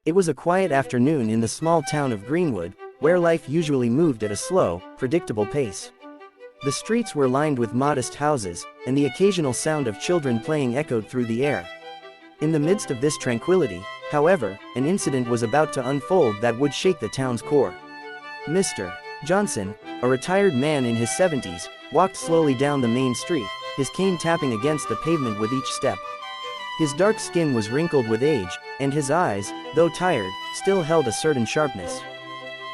It was a quiet afternoon in the small town of Greenwood, where life usually moved at a slow, predictable pace. The streets were lined with modest houses, and the occasional sound of children playing echoed through the air. In the midst of this tranquility, however, an incident was about to unfold that would shake the town's core. Mr. Johnson, a retired man in his 70s, walked slowly down the main street, his cane tapping against the pavement with each step. His dark skin was wrinkled with age, and his eyes, though tired, still held a certain sharpness.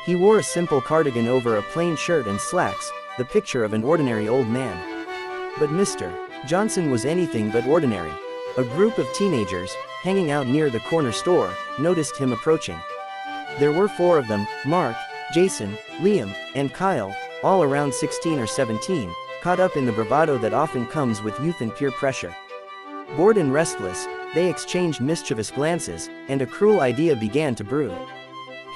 He wore a simple cardigan over a plain shirt and slacks, the picture of an ordinary old man. But Mr. Johnson was anything but ordinary. A group of teenagers, hanging out near the corner store, noticed him approaching. There were 4 of them: Mark, Jason, Liam, and Kyle, all around 16 or 17, caught up in the bravado that often comes with youth and peer pressure. Bored and restless, they exchanged mischievous glances, and a cruel idea began to brew.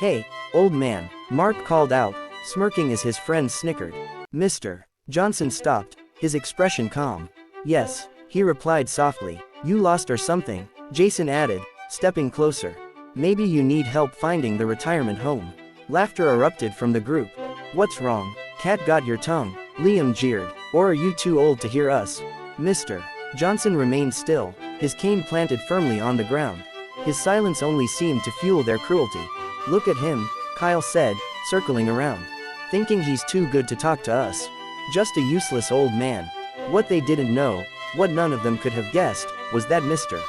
"Hey, old man," Mark called out, smirking as his friends snickered. Mr. Johnson stopped, his expression calm. "Yes," he replied softly. "You lost or something," Jason added, stepping closer. "Maybe you need help finding the retirement home." Laughter erupted from the group. "What's wrong? Cat got your tongue?" Liam jeered. "Or are you too old to hear us?" Mr. Johnson remained still, his cane planted firmly on the ground. His silence only seemed to fuel their cruelty. "Look at him," Kyle said, circling around. "Thinking he's too good to talk to us. Just a useless old man." What they didn't know, what none of them could have guessed, was that Mr.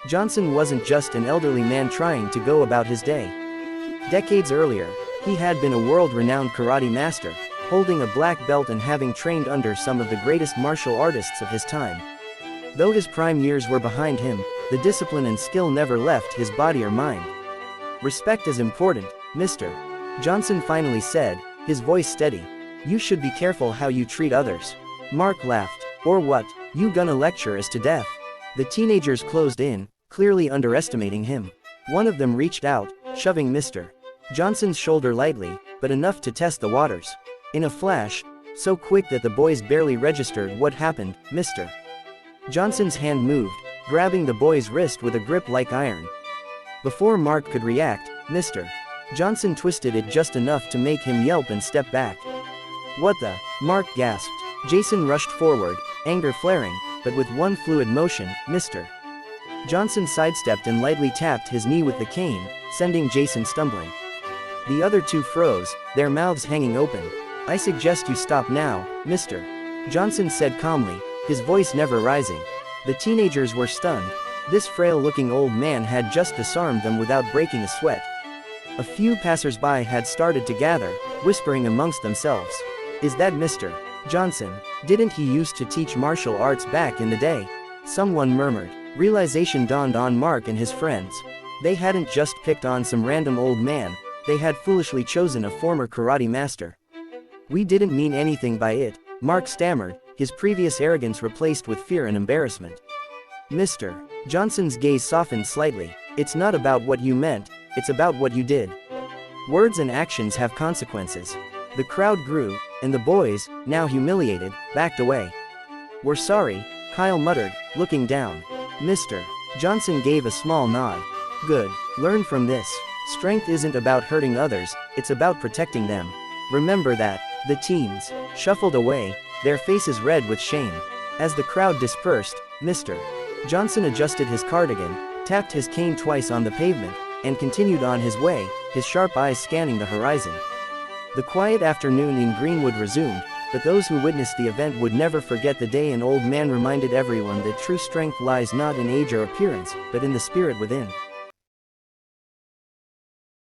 Johnson wasn't just an elderly man trying to go about his day. Decades earlier, he had been a world-renowned karate master, holding a black belt and having trained under some of the greatest martial artists of his time. Though his prime years were behind him, the discipline and skill never left his body or mind. "Respect is important, Mr. Johnson finally said, his voice steady. "You should be careful how you treat others." Mark laughed. "Or what, you gonna lecture us to death?" The teenagers closed in, clearly underestimating him. One of them reached out, shoving Mr. Johnson's shoulder lightly, but enough to test the waters. In a flash, so quick that the boys barely registered what happened, Mr. Johnson's hand moved, grabbing the boy's wrist with a grip like iron. Before Mark could react, Mr. Johnson twisted it just enough to make him yelp and step back. "What the?" Mark gasped. Jason rushed forward, anger flaring, but with one fluid motion, Mr. Johnson sidestepped and lightly tapped his knee with the cane, sending Jason stumbling. The other 2 froze, their mouths hanging open. "I suggest you stop now, Mr. Johnson said calmly, his voice never rising. The teenagers were stunned. This frail-looking old man had just disarmed them without breaking a sweat. A few passers-by had started to gather, whispering amongst themselves. "Is that Mr. Johnson? Didn't he used to teach martial arts back in the day?" Someone murmured. Realization dawned on Mark and his friends. They hadn't just picked on some random old man, they had foolishly chosen a former karate master. "We didn't mean anything by it," Mark stammered, his previous arrogance replaced with fear and embarrassment. Mr. Johnson's gaze softened slightly. "It's not about what you meant, it's about what you did. Words and actions have consequences." The crowd grew, and the boys, now humiliated, backed away. "We're sorry," Kyle muttered, looking down. Mr. Johnson gave a small nod. "Good, learn from this. Strength isn't about hurting others, it's about protecting them. Remember that." The teens shuffled away, their faces red with shame. As the crowd dispersed, Mr. Johnson adjusted his cardigan, tapped his cane twice on the pavement, and continued on his way, his sharp eyes scanning the horizon. The quiet afternoon in Greenwood resumed, but those who witnessed the event would never forget the day an old man reminded everyone that true strength lies not in age or appearance, but in the spirit within.